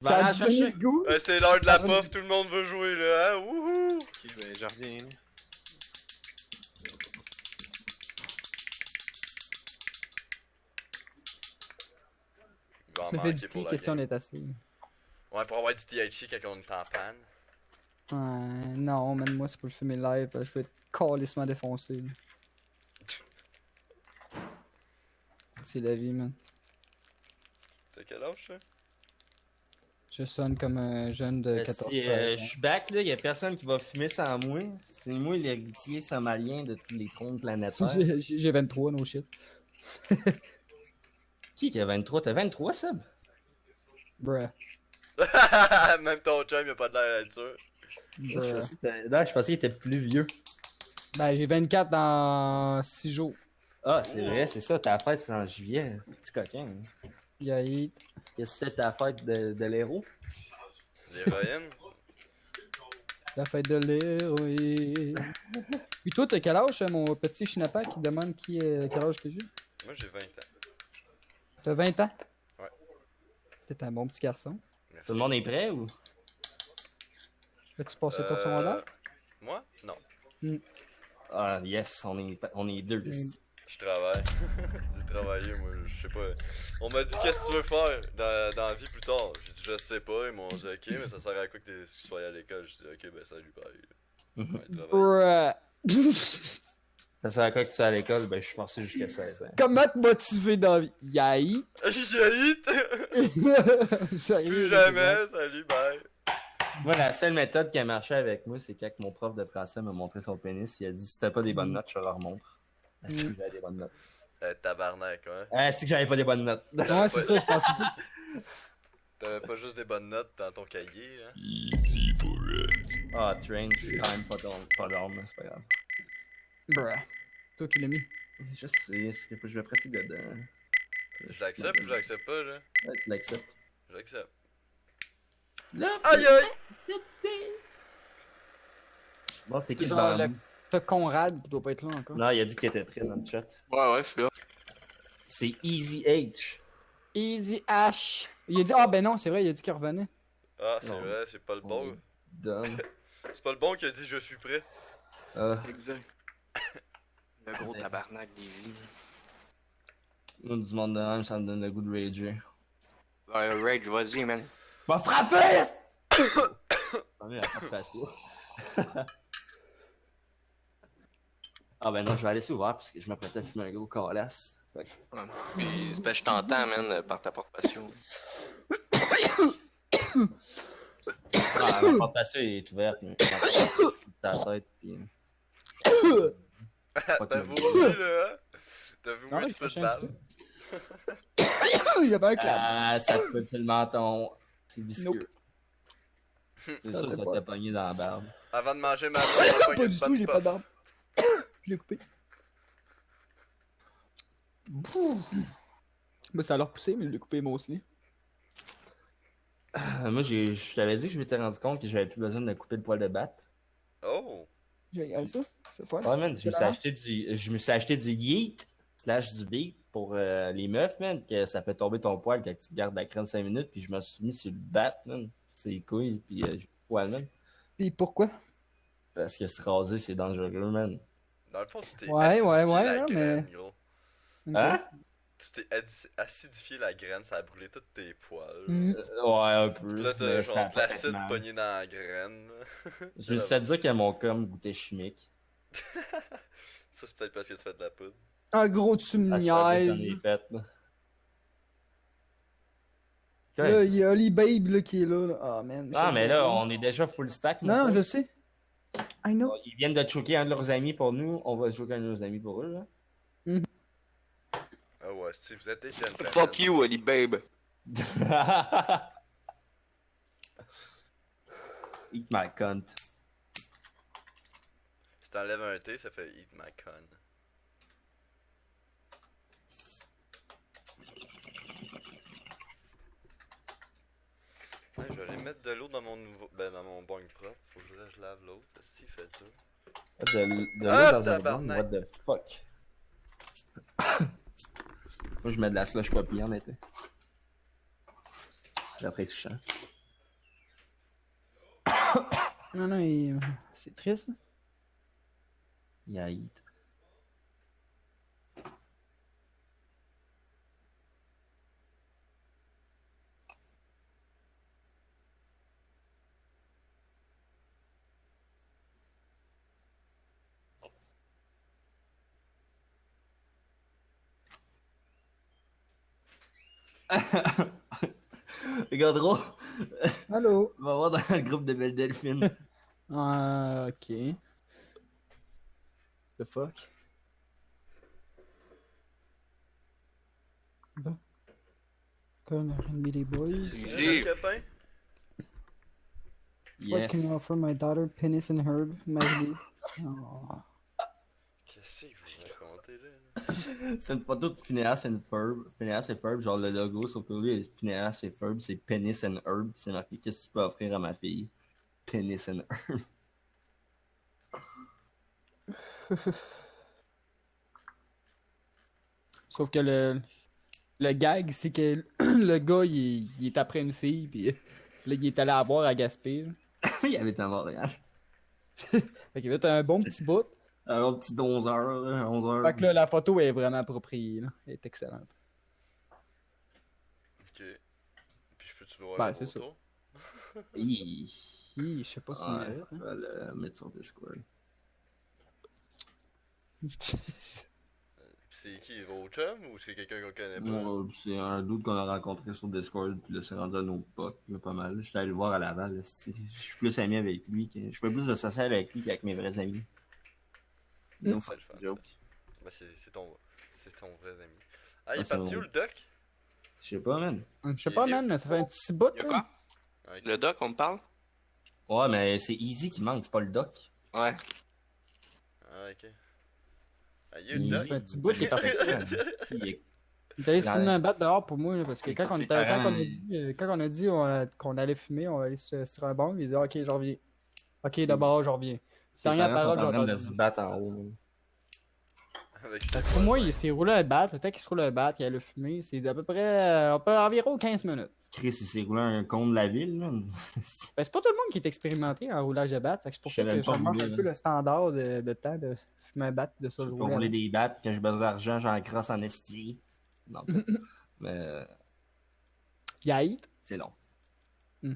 Ça Va a la du donné chercher. le goût. C'est l'heure de la puff, tout le monde veut jouer là, hein? Wouhou! Ok, ben je reviens. Il va en Je me fais du manquer pour tea, la question game. d'être assez. Ouais, pour avoir du THC quand on est en panne. Non, man, moi c'est pour le filmer live, je vais être calissement défoncé. Là. C'est la vie, man. T'as quel âge, ça? Je sonne comme un jeune de 14 13 Je ans. suis back, là, y'a personne qui va fumer sans moi. C'est moi l'héritier somalien de tous les comptes planétaires. J'ai 23, no shit. Qui a 23? T'as 23, Seb? Bruh. Même ton chum, il a pas de l'air d'être sûr. Bruh. Non, je pensais qu'il était plus vieux. Ben, j'ai 24 dans 6 jours. Ah, c'est vrai, c'est ça, ta fête c'est en juillet. Petit coquin. Hein. Yaït. Qu'est-ce que c'est ta fête de l'héros? L'héroïne? La fête de l'héroïne. Puis toi, t'as quel âge, mon petit chinapa qui demande quel âge que j'ai? Moi, j'ai 20 ans. T'as 20 ans? Ouais. T'es un bon petit garçon. Merci. Tout le monde est prêt ou? As-tu passé ton secondaire? Moi? Non. Ah, yes, on est deux. Je travaille. J'ai travaillé, moi, je sais pas. On m'a dit qu'est-ce que tu veux faire dans la vie plus tard. J'ai dit je sais pas, ils m'ont dit ok, mais ça sert à quoi que tu sois à l'école? J'ai dit ok, ben salut, bye. Ouais, travailler. Bruh. Ça sert à quoi que tu sois à l'école? Ben, je suis forcé jusqu'à 16 ans. Comment te motiver dans la vie? Yaït. J'ai Sérieux, plus là, jamais, salut, bye. Moi, la seule méthode qui a marché avec moi, c'est quand mon prof de français m'a montré son pénis. Il a dit si t'as pas des bonnes notes, je te le remontre. Si j'avais des bonnes notes. Tabarnak, ouais. Ah, si que j'avais pas des bonnes notes. Ouais, c'est ça, je pense que c'est ça. T'avais pas juste des bonnes notes dans ton cahier, hein? Ah, Train, je suis quand même pas d'arme, mais c'est pas grave. Bruh. Toi qui l'as mis. Je sais, c'est qu'il faut que je me pratique dedans. Je l'accepte ou je l'accepte pas, là? Ouais, tu l'acceptes. Je l'accepte. Là, Aïe aïe! bon, c'est qui le Genre, bambou? t'as Conrad qui doit pas être là encore. Non, il a dit qu'il était prêt dans le chat. Ouais, je suis là. C'est Easy H. Easy H. Il a dit, ah ben non, c'est vrai, il a dit qu'il revenait. Ah, c'est Non. vrai, c'est pas le bon. Dumb. C'est pas le bon qui a dit je suis prêt. Exact. Le gros tabarnak d'Easy. Moi, du monde de même, ça me donne le goût de rager. Ouais, Rage, vas-y, man. Va frapper! Ah, mais la frappation. Ah ben non, je vais la laisser ouvert parce que je m'apprêtais à fumer un gros calasse. Fait que... Ouais. Puis, c'est parce que je t'entends, man, par ta porte-passion. Ah, la porte-passion est ouverte, mais ta tête, pis... T'as vomi, là, hein? T'as vomi Non, un je petit peu de prochain, un balle. Il y avait un clap. Ah, ça te fait le menton. C'est visqueux. Nope. C'est Ça sûr, fait ça pas. t'a pogné dans la barbe. Avant de manger ma viande, Pas du tout, j'ai pas d'arme. Je l'ai coupé. Mais ça a l'air poussé, mais je l'ai coupé moi aussi. Moi, je t'avais dit que je m'étais rendu compte que j'avais plus besoin de couper le poil de batte. Oh! J'ai regardé ça. C'est pas Ouais, man, je me suis acheté du Yeet slash du Beat pour les meufs, man, que ça fait tomber ton poil quand tu gardes la crème 5 minutes, puis je me suis mis sur le bat, man, c'est les couilles, puis j'ai plus de poil, man. Puis pourquoi? Parce que se raser, c'est dangereux, man. Dans le fond, tu t'es Ouais, acidifié ouais, la mais- graine, gros. Hein? Tu t'es acidifié la graine, ça a brûlé tous tes poils. Mm. Ouais, un peu. Puis là, t'as mais genre ça a de pas fait l'acide mal. pogné dans la graine. Je me suis fait dire que mon com goûtait chimique. Ça, c'est peut-être parce que tu fais de la poudre. En gros, tu me Ah, je savais que niaises. j'en ai fait, là. Là, il y a Ali Babe là, qui est là. Ah, man. Ah, mais là, on est déjà full stack. mon Non, non, pote. je sais. I know. Ils viennent de choquer un de leurs amis pour nous, on va choquer un de nos amis pour eux, là. Ah ouais, si vous êtes des gentlemen. Fuck you, Ali Babe. Eat my cunt. Si t'enlèves un T, ça fait eat my con. Ouais, je vais aller mettre de l'eau dans mon nouveau. Ben, dans mon bong propre. Faut que je lave l'autre. S'il fait ça. De l'eau Ah, dans un tabarnak. bon, what the fuck. Moi, je mets de la slush poppy en été. J'apprécie ça. Non, non, c'est triste. Yaït. Regarde, Allô? on va voir dans le groupe de Belle Delphine. Ok. The fuck? Bon. Comme R&B les boys. Easy. Le copain? What Yes. can I offer my daughter, Penis and Herb? Maggie. Oh. Qu'est-ce que vous racontez là? C'est une photo de Phineas and Ferb. Phineas et Ferb, genre le logo, sauf que lui, Phineas et Ferb, c'est Penis and Herb. C'est marqué qu'est-ce que tu peux offrir à ma fille? Penis and Herb. Sauf que le gag, c'est que le gars, il est après une fille, puis là, il est allé la voir à Gaspé. Là. Il habite à Montréal. Fait qu'il va être un bon petit bout. Un autre petit 11h, 11h. Fait que là, la photo est vraiment appropriée. Là. Elle est excellente. Ok. Puis je peux-tu voir Ben, la c'est photo? Hi, je sais pas si c'est Ouais, meilleur. je vais le mettre sur Discord. C'est qui, vos chums ou c'est quelqu'un qu'on connaît pas? C'est un doute qu'on a rencontré sur Discord, puis là, c'est rendu à nos potes, là, pas mal. J'étais allé le voir à Laval, là, je suis plus ami avec lui, je fais plus de social avec lui qu'avec mes vrais amis. No C'est le fucking fun, joke. Ben, c'est ton vrai ami. Ah, il Ah, est parti c'est où le doc? Je sais pas, man. Je sais pas, man, mais ça fait un petit bout. Y'a là. quoi? Ok. Le doc, on me parle? Ouais, mais c'est Easy qui manque, c'est pas le doc. Ouais. Ah, ok. Ah, il est où le Il- Ça doc? fait un petit bout qui est parti. Il est- Il est allé se Ouais. fumer un bat dehors pour moi, là, parce que quand on, C'est était, quand on a pareil. dit, qu'on allait fumer, on allait se tirer un bon, il dit ok, j'en reviens. Ok, d'abord, j'en reviens. Ses Dernière parents sont parole, en j'ai train de entendu. se battre en haut. là. Avec Fait ses que pour moi, voisins. il s'est roulé un bat. Le temps qu'il se roule un bat, il allait fumer. C'est à peu près environ 15 minutes. Chris, il s'est roulé un con de la ville, man. Ben, c'est pas tout le monde qui est expérimenté en roulage de bat. Fait que c'est pour Je ça savais que même je pas remarque rouler, un peu là. le standard de temps de fumer un bat, de se Je peux rouler. rouler des battes, quand j'ai besoin d'argent, j'en crosse en esti. Non, mais Yaït. c'est long. Mhm.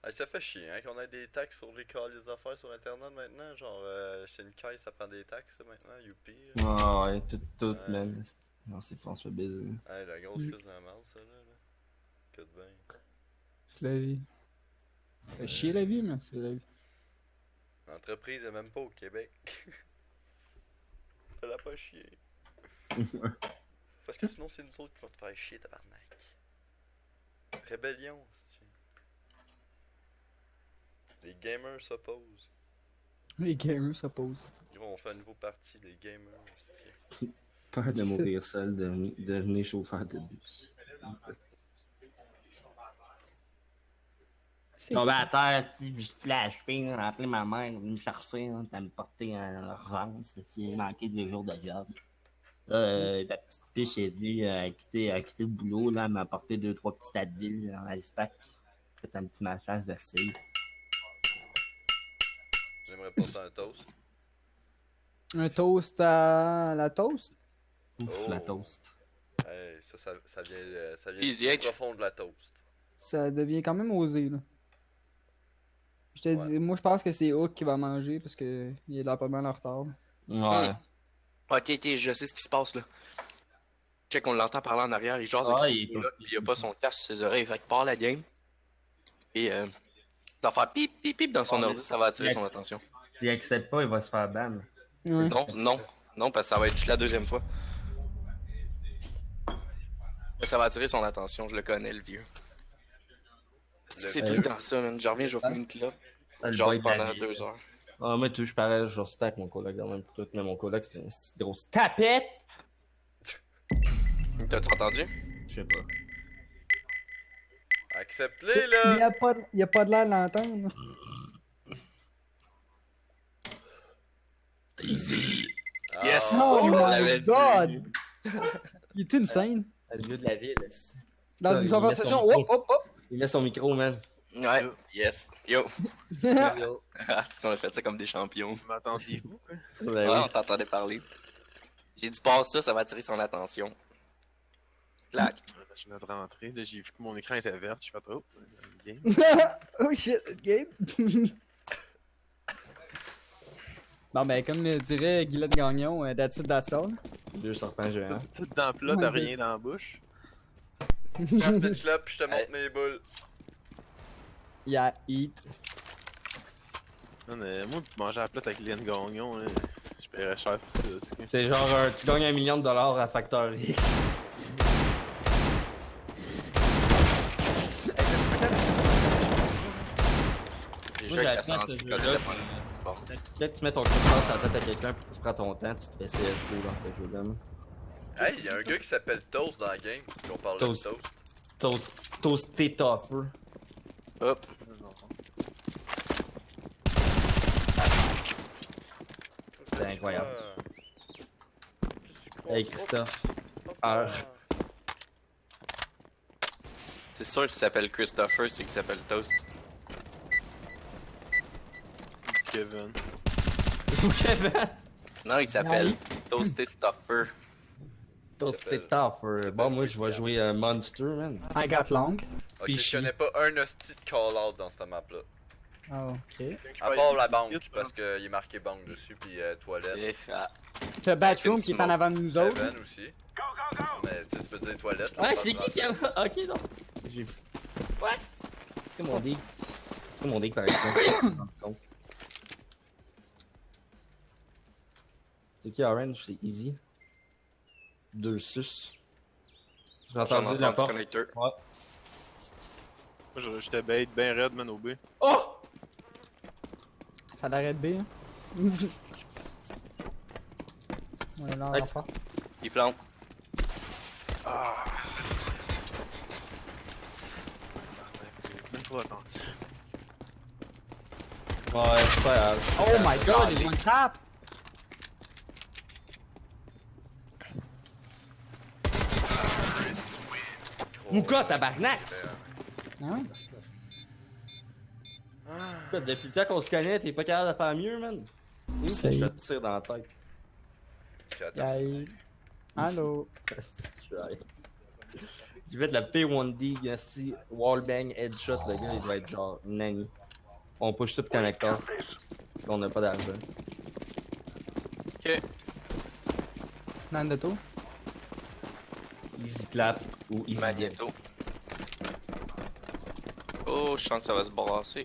Ah, ça fait chier, hein, qu'on ait des taxes sur les affaires sur internet maintenant. Genre, chez une caisse, ça prend des taxes maintenant, youpi. Là. Ouais, tout, Ouais. man. Non, c'est François Baiser. Hey, la grosse Mm. crise de la merde, ça, là. Que de bien. C'est la vie. Ça fait chier la vie, mais c'est la vie. L'entreprise est même pas au Québec. Elle a pas chier. Parce que sinon, c'est nous autres qui vont te faire chier, tabarnak. Rébellion, c'est. Les gamers s'opposent. Les gamers s'opposent. Ils vont faire un nouveau parti, les gamers, c'est. Peur de mourir seul, devenir chauffeur de bus. C'est Tombé ça. à terre, tu sais, je flash ping, j'ai appelé ma mère, elle est venue me chercher, hein, t'as me porter un urgence, il manquait 2 jours de job. La petite fiche est venue, elle a quitté le boulot, là, elle m'a apporté 2-3 petites Advil dans la stack. Fait un petit massage de fille. J'aimerais porter un toast. Un toast à la toast? Ouf, Oh. la toast. Hey, ça vient Easy du H. profond de la toast. Ça devient quand même osé, là. Je te dis, moi je pense que c'est Hook qui va manger parce que il est là pas mal en retard. Ouais. Ok, je sais ce qui se passe là. Check, on l'entend parler en arrière, il jase avec Ah, son il est coloc, pas- puis il a pas son casque sur ses oreilles, fait qu'il part la game. Et ça va faire pip pip pip dans son ordi, ça va attirer son attention. S'il accepte pas, il va se faire ban. Ouais. Non, parce que ça va être juste la deuxième fois. Mais ça va attirer son attention, je le connais le vieux. C'est tout le temps ça, man. Je reviens, je vais fumer une clope. Ça, le Genre boy de la pendant vie. 2 heures. Ah, moi, tu je pareil, je restais avec mon coloc dans le même tout, mais mon coloc, c'est une petite grosse tapette! T'as-tu entendu? Je sais pas. Accepte-les, Il là! y a pas de l'air de l'entendre. Yes! Ah, Oh on my l'avait dit. god! Il est insane. Le lieu de la ville. Dans Ça, une il conversation, met son hop, hop, hop! Il met son micro, man. Ouais, yes. Yo. Yo. Est-ce qu'on a fait ça comme des champions? M'entendiez-vous, quoi? Ben Ouais, oui. on t'entendait parler. J'ai dit passe ça, ça va attirer son attention. Clac. Je viens de rentrer, là, j'ai vu que mon écran était vert, je fais trop. Game. Oh shit, game! Bon, ben, comme dirait Guylaine Gagnon, that's it, that's all. 2 serpents géants. Tout dans le plat, t'as rien dans la bouche. Prends spin club, puis je te montre mes boules. Yeah, eat. Man, moi, pour manger à la plate avec Lynn Gagnon, là, je paierais cher pour ça. Tu sais. C'est genre, tu gagnes $1 million à Factor X. J'ai Moi, joué j'ai avec appris à la ce sens jeu-là, c'est bon. Quand tu mets ton curseur sur la tête à quelqu'un puis tu prends ton temps, tu te fais CSGO dans ce jeu-là. Hey, y'a un gars qui s'appelle Toast dans la game. Puis on parle de Toast. Toast. Toasté tougher. Hop. C'est incroyable. Qu'est-ce que tu crois? Hey Christophe. Hop, Ah. hop. C'est sûr qu'il s'appelle Christopher, c'est qu'il s'appelle Toast. Kevin. Kevin. Non, il s'appelle Toasted Stuffer. Toasté tougher. Bon, moi je vais jouer Monster, man. I got long. Ok, Fishy. je connais pas un hostie de call-out dans cette map-là. Oh, ok. À part la banque, parce qu'il est marqué banque dessus, puis toilette. C'est fat. T'as Batroom qui est en avant de nous autres. Evan aussi. Mais tu sais, tu peux dire toilette. là, Ouais, pas c'est de qui qui a. Ok, non. J'ai vu. What? C'est mon dick. C'est mon dick par exemple. C'est qui Orange? C'est Easy. 2 sus. J'ai J'en entendu entends la du porte. connecteur. Ouais. Moi, j'étais bait, ben raide, man, au B. Oh! Ça l'arrête B, hein. On est là en Ouais. renfort. Il plante. Même pas attentif. Ouais, c'est pas grave. Oh my god, il one tap! Mouka, tabarnak! Ah ouais? Écoute, depuis le temps qu'on se connaît, t'es pas capable de faire mieux, man? Où Ça que y je est. te tire dans la tête? Yay. Allô? Je vais de la P1D, ici, wallbang, headshot, le gars il doit être genre nanny. On push tout le connecteur. On a pas d'argent. Ok. Nandato? Easy clap ou easy dip. Magneto. Oh, je sens que ça va se brasser.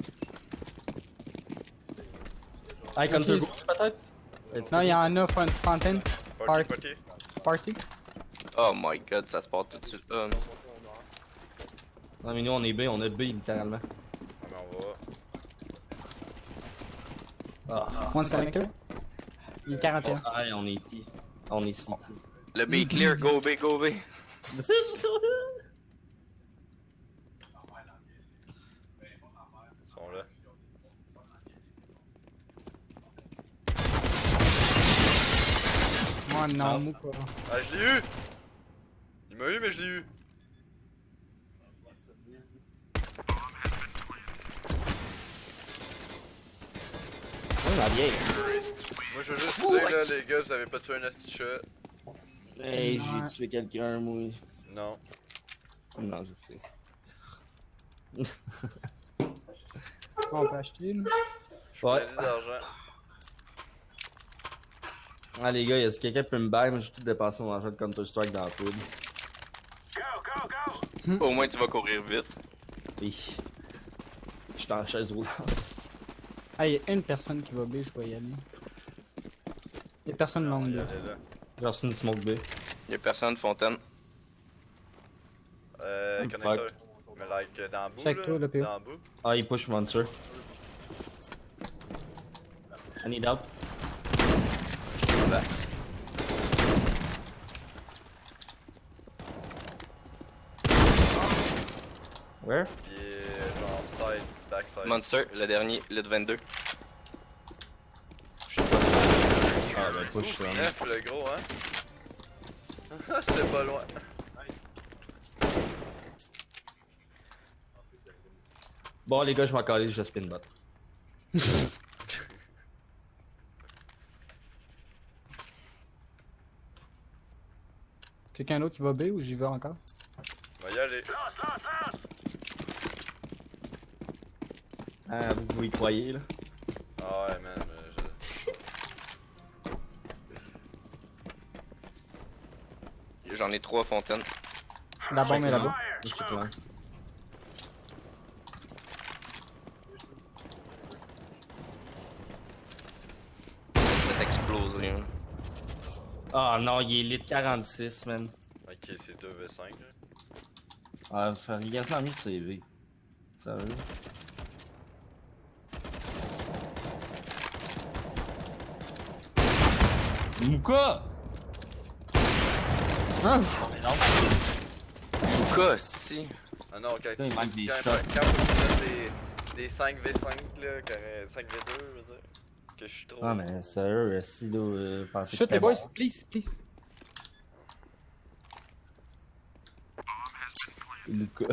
Hey, Counter Ok. Ghost peut-être? Non, il y en a Fontaine. Party, party. Party. Oh my god, ça se passe tout de suite là. Non mais nous on est B, on a B littéralement. Mais on va. Ah, One's connector. Il est 41. hey, on est T. On est C. Le B est clear, go B, go B. Ils sont là. Moi, non, Mouka. Ah, je l'ai eu! Il m'a eu, mais je l'ai eu. Oh la vieille. Moi, je veux juste dire, là, les gars, vous avez pas tué un asti chat. Hey, Ouais. j'ai tué quelqu'un, moi. Non. Non, je sais. On peut acheter, là. Je suis Ouais. plein d'argent. Ah les gars, est-ce que quelqu'un peut me bailler? Moi j'ai tout dépensé mon argent de Counter-Strike dans la poudre. Au moins tu vas courir vite. Oui. J'étais en chaise roulante. Ah, il y a une personne qui va B, je vais y aller. Il y a personne Non, longue il y là. en a là. J'ai reçu une smoke B. Y'a personne, Fontaine. Connecteur. Mais like, dans le bout, Check là. toi, le PO. Dans le bout. Ah, il push Monster. I need help. Where? Il est genre side, backside. Monster, le dernier, le de 22. Ah, ben push Ouf, ça. 9 le gros, hein. C'était pas loin. Bon, les gars, je m'en calais, je spin bot. Quelqu'un d'autre qui va B ou j'y vais encore? On va y aller. Ah, vous y croyez, là? Ah ouais, man. J'en ai 3 fontaines. La bombe est là-bas. Je suis clair. Je vais se fait exploser. Hein. Ah non, il est lit 46, man. Ok, c'est 2v5 là. Ah, ça aurait quasiment mis de CV. Sérieux? Mouka! Ah, Mais non, Luka, c'ti. Ah non, quand il manque des quand shots. faut que des 5v5 là, 5v2, je veux dire. Que je suis trop. Ah, mais sérieux, si là, pensez shoot que les boys, bon. please, please. Luka.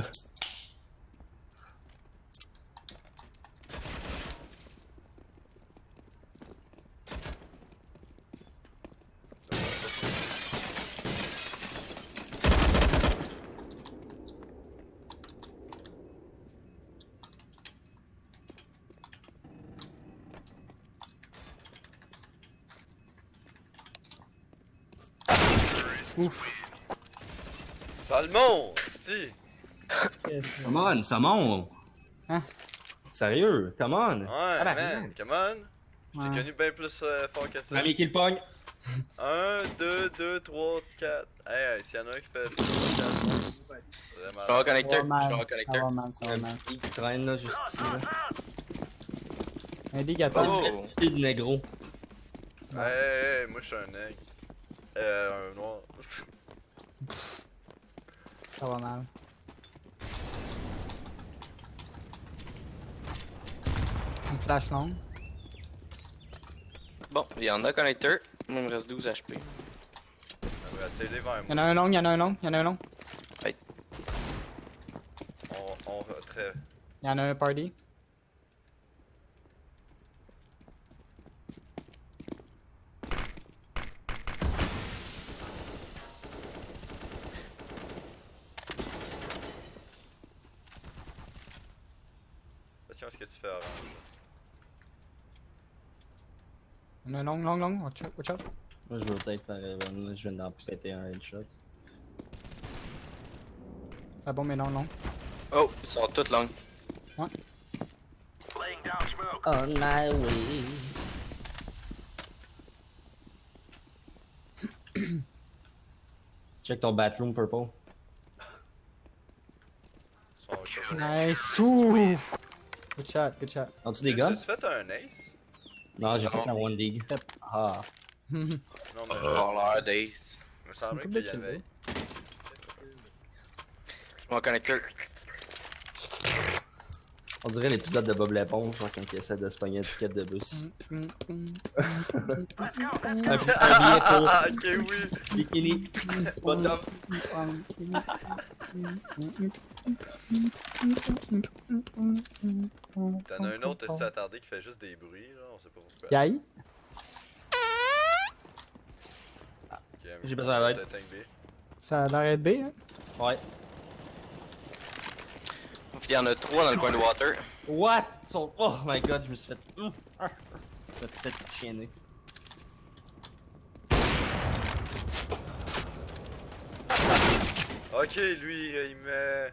Ouf. Salmon! Si! Come on, Samon! Hein? Sérieux, come on! Ouais, Ah, ben, man, come on! Je t'ai Ouais. connu bien plus fort que ça. Mamie qui le pogne! 1, 2, 3, 4. Hey, s'il y en a un qui fait 3, 4, c'est vraiment. Je vais reconnecter. Ça va mal, Je vais ça reconnecter. va mal, ça va Un mal. petit qui traîne là, juste ici. Là. Un dégateur. Oh! Petit de négro. Hey, moi je suis un nègre. Un noir. Ça va mal. Une flash longue. Bon, il y en a connecteur. Moi, il me reste 12 HP. La télé vers Y'en moi. a un long, y'en a un long, y'en a un long. On retrait. Y'en a un party. Attention à ce que tu fais orange. Y'en a un long, long, long. Watch out, watch out. Moi, je veux peut-être faire Evan, je viens d'en péter un headshot. La bombe est long, long. Oh, ils sont toutes longues. On my way. Check ton bathroom, Purple. Ils sont au Nice. Ouh. Good shot, good shot. As-tu des guns? Tu fait un ace? Non, j'ai Non. fait un one dig. Ah. Non, mais Oh, l'air d'ace. il me semblait Une qu'il y couple de avait. Je vais connecter. On dirait l'épisode de Bob l'éponge, genre quand il essaie de se pogner une ticket de bus. Un billet pour Ah, ok, oui! bikini. Bottom. T'en as un autre aussi attardé qui fait juste des bruits, là, on sait pas pourquoi. Yai. Ok, J'ai besoin d'aide. peut-être un B. Ça a l'air d'être B, hein? Ouais. Il y en a 3 dans le coin de water. What? Oh my god, je me suis fait. Je me suis fait chienner. Ok, lui, il met.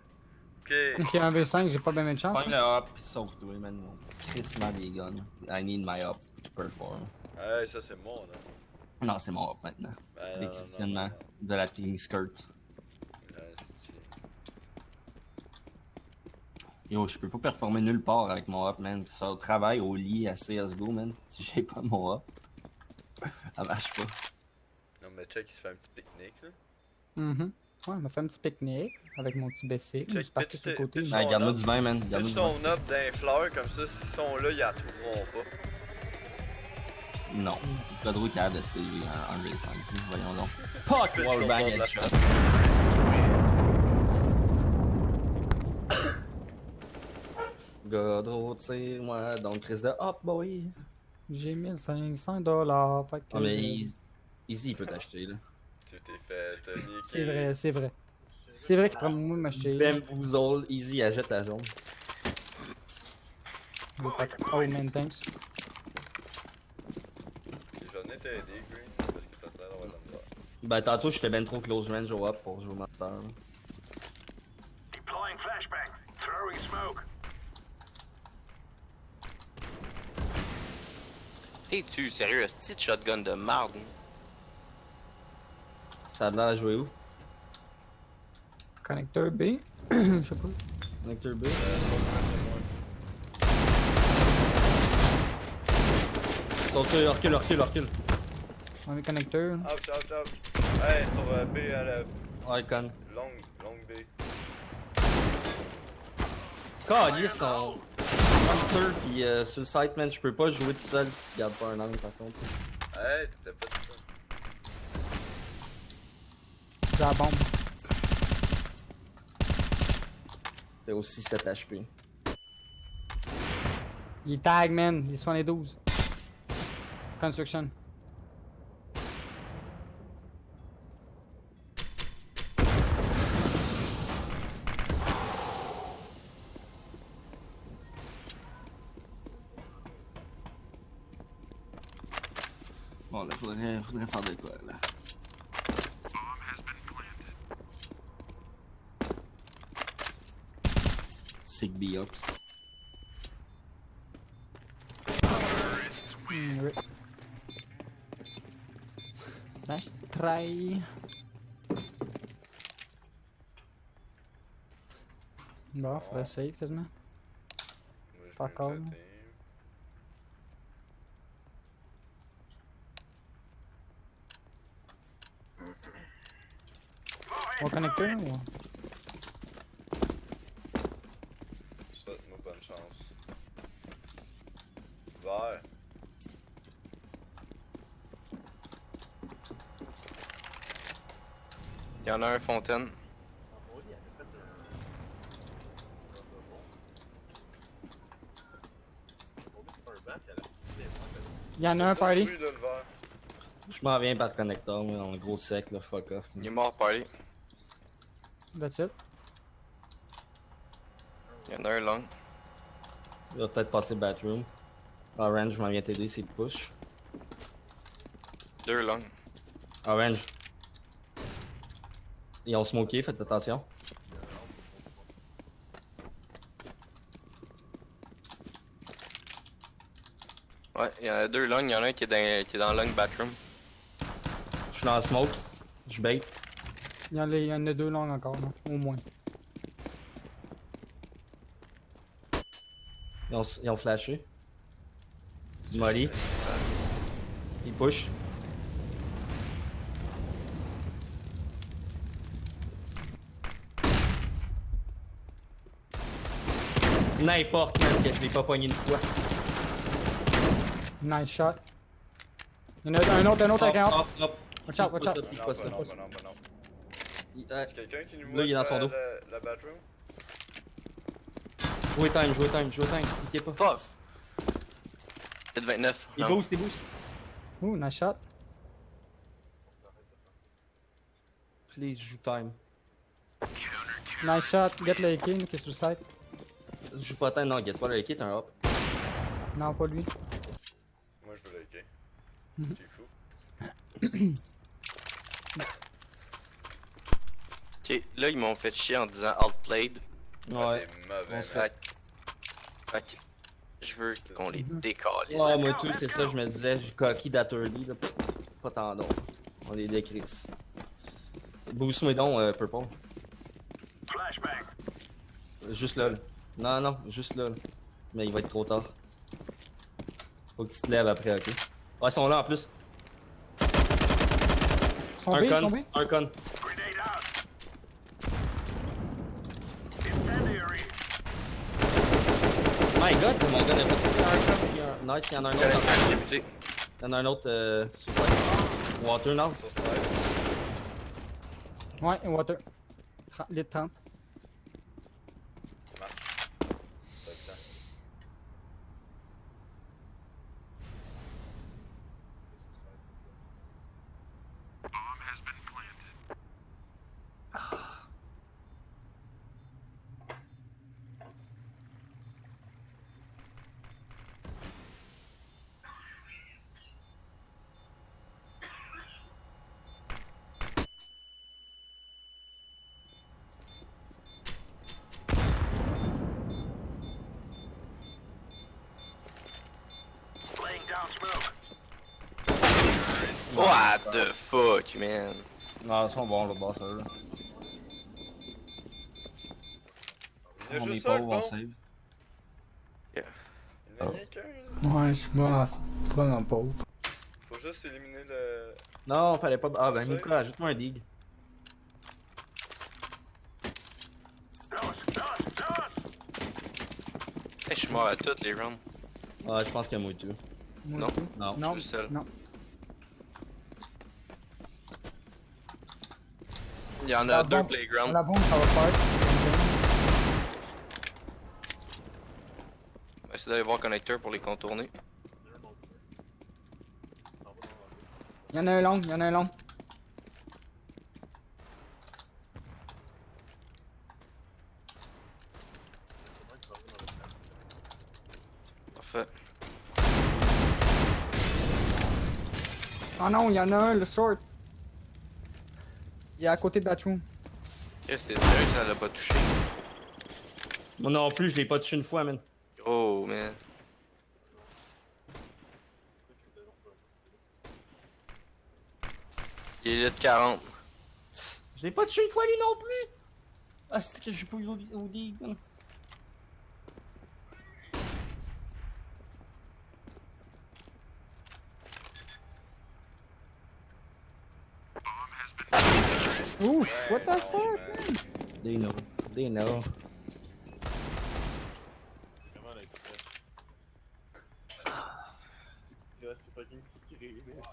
Ok. Ok, un V5, j'ai pas bien de chance. Prends le up, sauve-toi, man. Crissement des guns. I need my up to perform. Hey, ça c'est mon, là. Non, c'est mon up maintenant. Ben, non, non, L'existentiellement non, de la team skirt. non. C'est- Yo, je peux pas performer nulle part avec mon up, man. Ça au travail, au lit, à CSGO, man. Si j'ai pas mon up, ça marche pas. Non, mais check, il se fait un petit pique-nique, là. Mhm. Ouais, on m'a fait un petit pique-nique avec mon petit BC. Je Check, suis parti pitch sur le tes- côté. pitch mais- Ouais, ton garde-moi up. du vin, man. Garde-moi Pitch du vin. ton up dans les fleurs, comme ça, s'ils sont là, ils la trouveront pas. Non. Godreau est capable de CV en V5. Voyons donc. Fuck! Pitch Wallbang ton top, headshot. Godreau, tire-moi, donc Chris de hop, boy. J'ai 1500$. Fait que Ah, mais Easy, il peut t'acheter, là. Tu t'es fait niquer. C'est vrai, c'est vrai. C'est vrai qu'il prend moi m'acheter. Même Bouzole, Easy, achète la jaune. Oh man, thanks. J'en ai t'aidé, Green, parce que t'as l'air d'avoir de la misère. Ben, tantôt, j'étais ben trop close range au up pour jouer au master. là. Deploying flashbang. Throwing smoke. T'es-tu sérieux? Ce petit shotgun de marde. Ça a l'air à jouer où? Connecteur B. Je sais pas. Connecteur B? Recule. On est connecteur. Ouch, ouch, ouch. Hey, sur B à la Icon. longue B. Calice, son Hunter pis sur le site, man, je peux pas jouer tout seul si tu gardes pas un angle par contre. Hey, t'étais pas tout ça. J'ai la bombe. T'es aussi 7 HP. Il est tag, man. Il est 72. Construction. Bon, là, faudrait faire de quoi, là. Sigby Ops. Oui. Nice try. Bon, faudrait save quasiment. Moi, je Pas peux encore. me péter. On va connecter ou? Souhaite-moi bonne chance. Vert. Y'en a un fontaine. Il y en a un party. Oui, là, le vert. Je m'en viens par connecteur, mais en gros sec, là, fuck off. Il est mort party. That's it. Y'en a un long. Il va peut-être passer bathroom. Orange, je m'en viens t'aider, c'est push. 2 long. Orange. Ils ont smoké, faites attention. Ouais, il y en a 2 long. Il y en a un qui est dans long bathroom. Je suis dans le smoke. Je bait. Il y en a 2 longs encore, là, au moins. Ils ont flashé. Molly. Ils push. N'importe, man, que je l'ai pas pogné une fois. Nice shot. Il y en a un autre avec un autre. Hop. Watch out, watch out. Pique Non, pas bah ça. non, bah non, bah non. Est-ce quelqu'un qui nous Là, il est dans son dos. la bathroom? Jouez time. Piquez pas. Fuck! C'est de 29. Il Non. boost. Ouh, nice shot. Please, joue time. Nice shot. Get le AK, qui est sur le site. Joue pas time, non, get pas le kit, un hop. Non, pas lui. Moi, je veux liker. T'es fou. Ok, là ils m'ont fait chier en disant outplayed. Ouais. T'es mauvais, on man. se fait. Fait que je veux qu'on les décale. Ouais, moi tout, c'est ça, je me disais, j'ai coquille d'Atterly, là. Pff, pas tant d'or. On les décrisse. Boost-moi donc, Purple. Flashbang. Juste là. Non, juste là. Mais il va être trop tard. Faut que tu te lèves après, ok? Ouais, ils sont là en plus. Son B, son B. Un con. Grenade out. Incendiary. My god, mon gars n'a pas tiré un con. Nice, il y en a un autre. Débuté. Il y en a un autre sur le Water now. Sur slide. Ouais, water. Lit 30. Pas le temps. What the fuck, man? Non, ils sont bons, le bosseur, là. Il y a On est juste pas ça, le où on bon. save. Il y en a rien qu'un, là. Ouais, je suis bon dans pauvre. Faut juste éliminer le. Non, fallait pas. Ah, ben, Save. Nicolas, ajoute-moi un dig. Hey, je suis mort à toutes les rounds. Ah, je pense qu'il y a moi tout. Moi, Non. tout. Non. Non, Je suis le seul. non. Il y en La a deux bombe. playgrounds. La bombe, ça va faire. On va essayer d'aller voir connecteur pour les contourner. Il y en a un long, il y en a un long. Parfait. Oh non, il y en a un, le short. Il est à côté de Batroom. Qu'est-ce que t'es sérieux, ça l'a pas touché? Moi non plus, je l'ai pas touché une fois, man. Oh, man. Il est là de 40. Je l'ai pas touché une fois, lui non plus! Ah, c'est que j'ai pas eu au dig, man. Ouf, what the Oh, fuck, man. man? They know. They know. Vraiment la crèche. Là, c'est fucking sucré, man.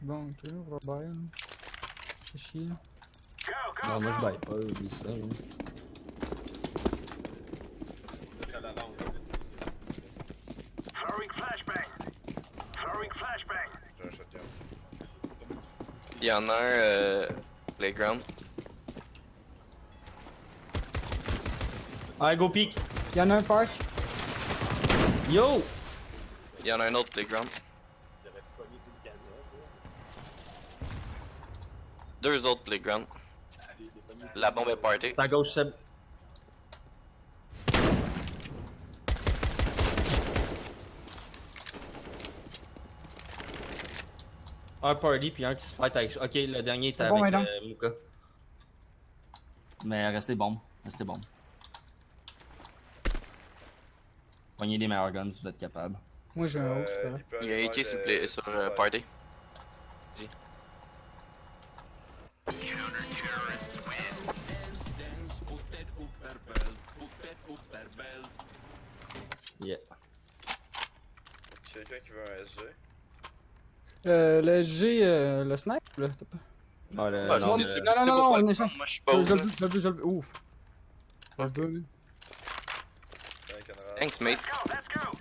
Bon, ok, Robert. C'est chier. Go, go, Non, moi je go. baille pas, oublie ça. Hein. À la langue, Throwing flashbang. Throwing flashbang. J'ai un shotgun. Il y en a un playground. Allez, go peek! Il y en a un park. Yo! Il y en a un autre playground. j'avais pogné une caméra, Deux autres playgrounds. La bombe est party. Ta gauche, Seb. Un party puis un qui se fight avec. Ok, le dernier était Bon, avec madame. Mouka. Mais restez bombe. Restez bombe. Pognez des meilleurs guns si vous êtes capable. Moi, j'ai un autre, c'est vrai. Il y a un AK sur, sur party. Dis. Yeah. Quelqu'un qui veut un SG? Le G, le snipe, là, t'as pas. Ah, le, Ah, non, si le- tu- non, si non, t'as non, pas on de est prendre, ça. moi je suis Je pause. le là. veux, je le veux, je le veux. Ouf. Je le Ok. veux. Un camarade. Thanks, mate. Let's go.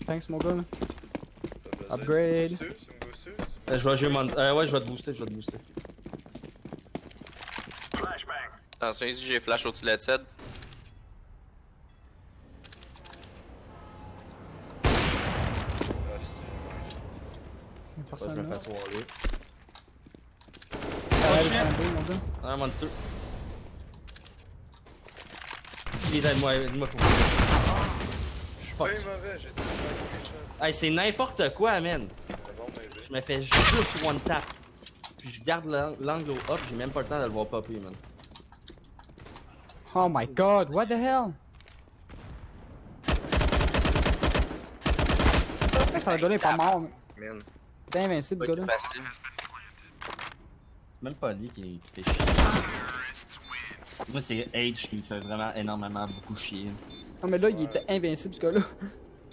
Thanks, mon gars, là. T'as besoin Upgrade. de booster? Tu me boostes? je vais jouer mon. Ouais, je vais te booster, je vais te booster. Flashbang. Attention, ici j'ai flash au-dessus de la tête. Ah, Il y a Je personne me là. fais soirée. Ah, shit. il est tombé, mon gars. Un monster. Les aide-moi, aide-moi pour. je suis pas mauvais, j'ai toujours fait quelque chose. Hey, c'est n'importe quoi, man. C'est bon, mais Je me fais juste one tap. Puis je garde l'angle au up, j'ai même pas le temps de le voir popper, man. Oh my god, what the hell? Ça serait que ça gars-là est pas mort, mais. Man. T'es invincible, Pas gars-là. facile. Même pas lui qui fait chier. Moi, c'est H qui me fait vraiment énormément beaucoup chier. Non, mais là, il était invincible, ce gars-là.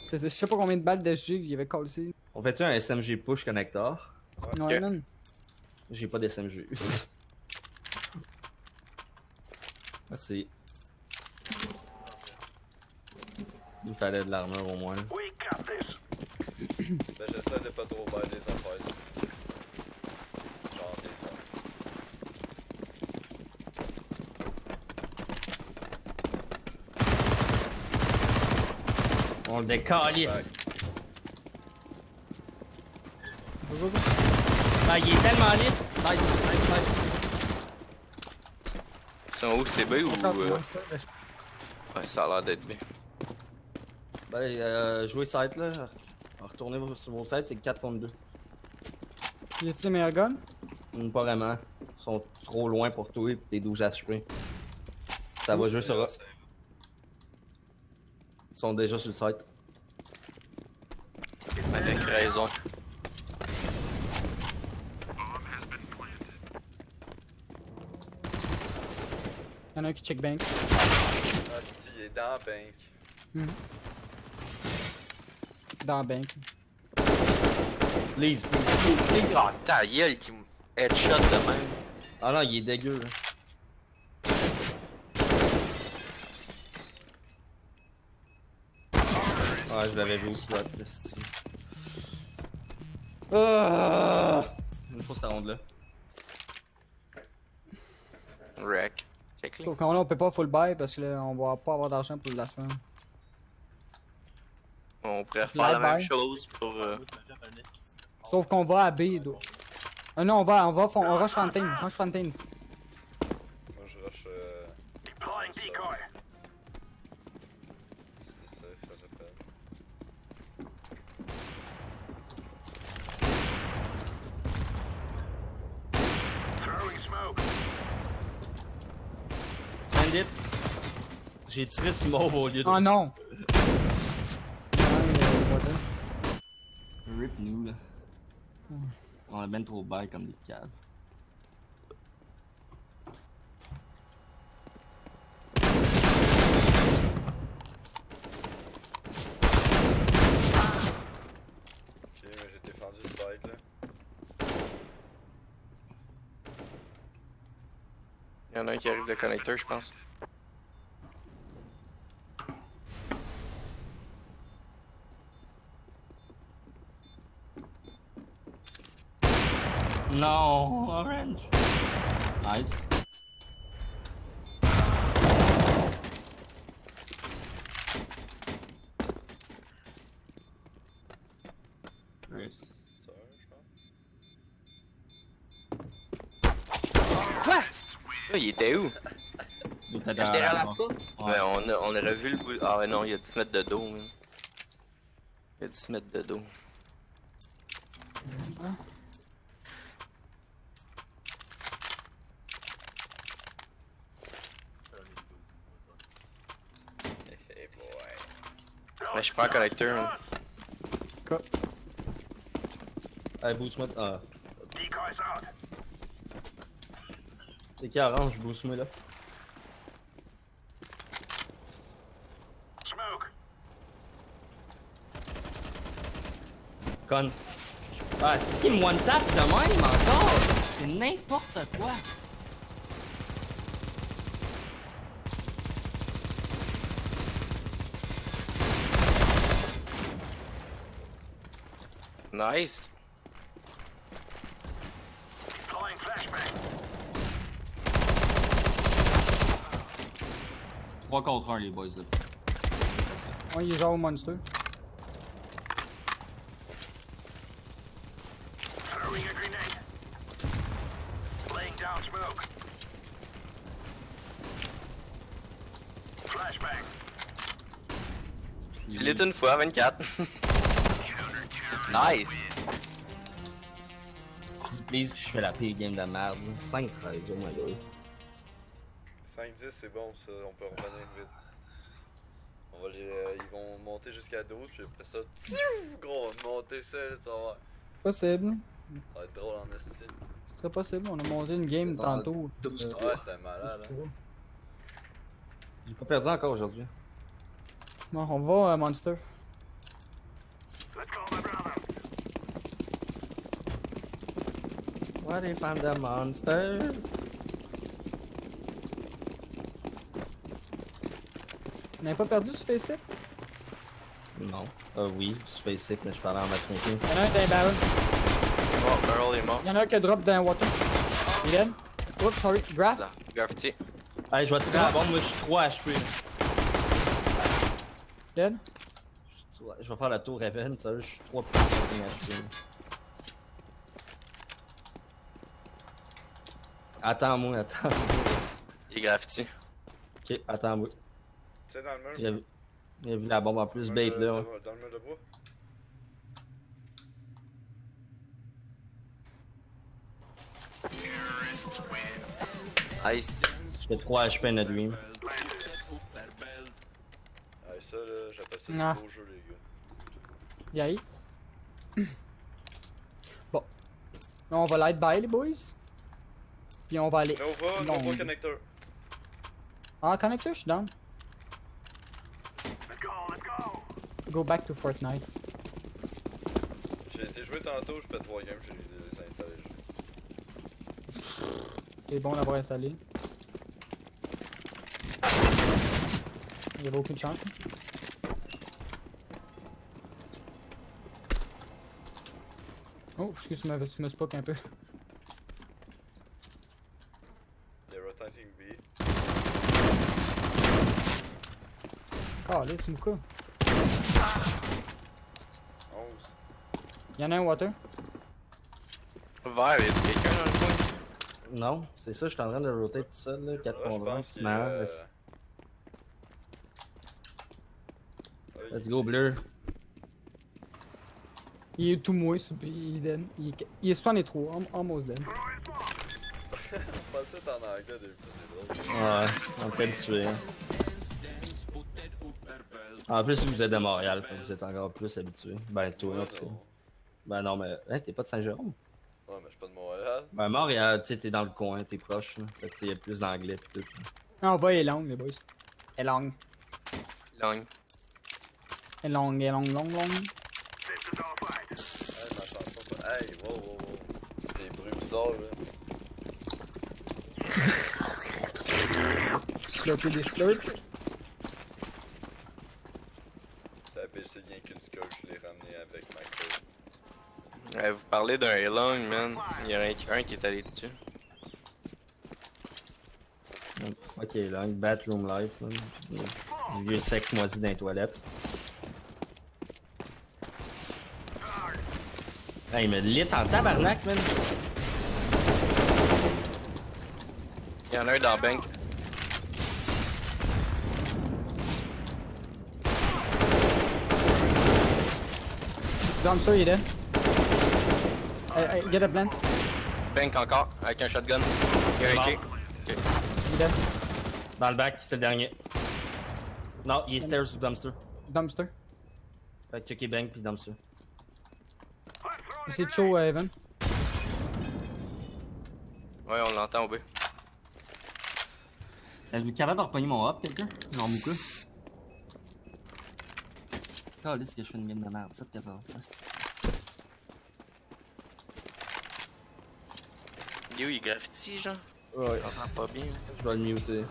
Faisait je sais pas combien de balles de G qu'il avait cassé. On fait-tu un SMG push connector? Ouais, man. J'ai pas d'SMG. Merci. Il me fallait de l'armure au moins. We got this. Ben, j'essaie de pas trop bailler les affaires. Genre des armes. On le décalisse. Back. Ah, il est tellement libre. Nice, nice, nice. Ils sont où, c'est B ou. Ouais, ça a l'air d'être B. Jouer site là. Retournez sur vos sites, c'est 4 contre 2. Y a-tu des meilleurs guns? Pas vraiment. Ils sont trop loin pour toi et t'es 12 HP. Ça va jouer sur eux. Ils sont déjà sur le site. Avec raison. Y'en a un qui check bank. Ah, si, il est dans la bank. Dans la bank. Please. Ah, ta gueule qui me headshot de même. Ah non, il est dégueu là. Ouais, je l'avais vu au SWAT. Une fois cette ronde là. Wreck. Check Sauf qu'on là, on peut pas full buy parce que là, on va pas avoir d'argent pour la semaine. On pourrait faire la même Bye. chose pour. Sauf qu'on va à B. Non, on rush Fontaine. Rush Fontaine. Moi, je rush. Deploying decoy. C'est safe, ça s'appelle. Throwing smoke. Bandit. J'ai tiré sur Mauve au lieu de. Oh non! Rip nous là. On a ben trop bail comme des caves. Ok, mais j'ai défendu le site là. Y'en a un qui arrive de connecteur, je pense. Non, orange. Nice. Ça, je pense. Quoi? Là, il était où? Il était Caché derrière la Ouais. porte? Ouais, on aurait vu le bout. Ah ouais, non, il a dû se mettre de dos, man. Il a dû se mettre de dos. Hey boy. Mais je suis pas en connecteur, hein. Hey, boost-moi. Ah. Decoys out. C'est qui orange, boost-moi là. Smoke. Con. Ah, c'est qui me one-tap de même encore? C'est n'importe quoi. Nice. Deploying flashbang. 3 contre 1 les boys là. Ouais, il est genre au monster. Throwing a grenade. Laying down smoke. Flashbang. Je l'ai une fois, 24. Nice. Please, puis je fais la pire game de merde. 5-13, oh my god. 5-10 c'est bon ça, on peut revenir vite. On va ils vont monter jusqu'à 12 puis après ça, gros, on va monter ça là, tu vas voir. Possible. Ça va être drôle en estime. C'est possible, on a monté une game tantôt. Ouais, c'était malade hein. J'ai pas perdu encore aujourd'hui. Bon, on va Monster. Let's call my brother. What if I'm the monster? On n'avait pas perdu sur Facebook? Non. Oui, je fais sick, mais je parlais en matchmaking. Y'en a un dans les barrels. Oh, Barrel est mort. Y'en a un qui drop dans le water. Il est dead. Oups, sorry. Graph. Là, graffiti. Hey, je vais tirer à la bombe, moi je suis 3 HP. Dead. Je vais faire la tour Raven, ça, je suis 3 HP. Attends-moi, attends. Il est graffiti. Ok, attends-moi. Tu sais dans le mur? Il a vu la bombe en plus bait là. Ouais. Dans le mur de bois. Nice. J'ai 3 HP in a dream. Ah, ça là, j'appelle ça Ah. du beau jeu, les gars. Yay. Bon. Là, on va light by les boys. Puis on va aller. Nova, Non. Nova connecteur. Ah, connecteur, je suis down. Let's go. Go back to Fortnite. J'ai été joué tantôt, j'ai fait 3 games, j'ai les installés. C'est bon d'avoir installé. Il y avait aucune chance. Oh, excuse, tu me spook un peu. Les rotating B. Ah, là, c'est Mouka. 11. Y'en a un water. Vert, y'a quelqu'un dans le coin? Non, c'est ça, je suis en train de roter tout seul là, 4 Là, je contre 1. pense qu'il y Non, a... let's go bleu. Il est tout mouillé, il est dead. Il est 63, almost dead. On parle tout en anglais des fois, c'est drôle. Ouais, on peut habitué. Hein. En plus, vous êtes de Montréal, fait que vous êtes encore plus habitué. Ben, toi, en tout cas. Ben non, mais hein, t'es pas de Saint-Jérôme? Ouais, mais je suis pas de Montréal. Ben, Montréal, tu sais, t'es dans le coin, t'es proche. Là. Fait que il y a plus d'anglais pis tout. Ah, on va, elle est longue, les boys. Elle est longue. Long. Elle est longue, elle est longue, longue, longue. This is our fight. Hey, ma chanson, pas... Hey, wow. Des bruits bizarres, là. Slurpé des slurps. T'as PC rien qu'une skull, je l'ai ramené avec ma queue. Vous parlez d'un long, man. Il y en a un qui est allé dessus. Ok, là, une bathroom life. Là. Du vieux sexe moisi dans les toilettes. Hey, il me lit en tabarnak, man. Il y en a un dans la bank. Dumpster, il est dead. Hey, get a plant. Bank encore, avec un shotgun. Il y a un Bon. kick. Il est dead. Dans le bac, c'est le dernier. Non, il est stairs ou dumpster. Dumpster. Fait que checker bank puis dumpster. C'est chaud, Evan. Ouais, on l'entend au B. Êtes-vous capable de repogner mon hop, quelqu'un? Non, Mouka. Ah, là, c'est que je fais une game de merde. 7-14. Il est où, il graffiti, genre? Ouais, On l'entend pas bien. je vais le muter.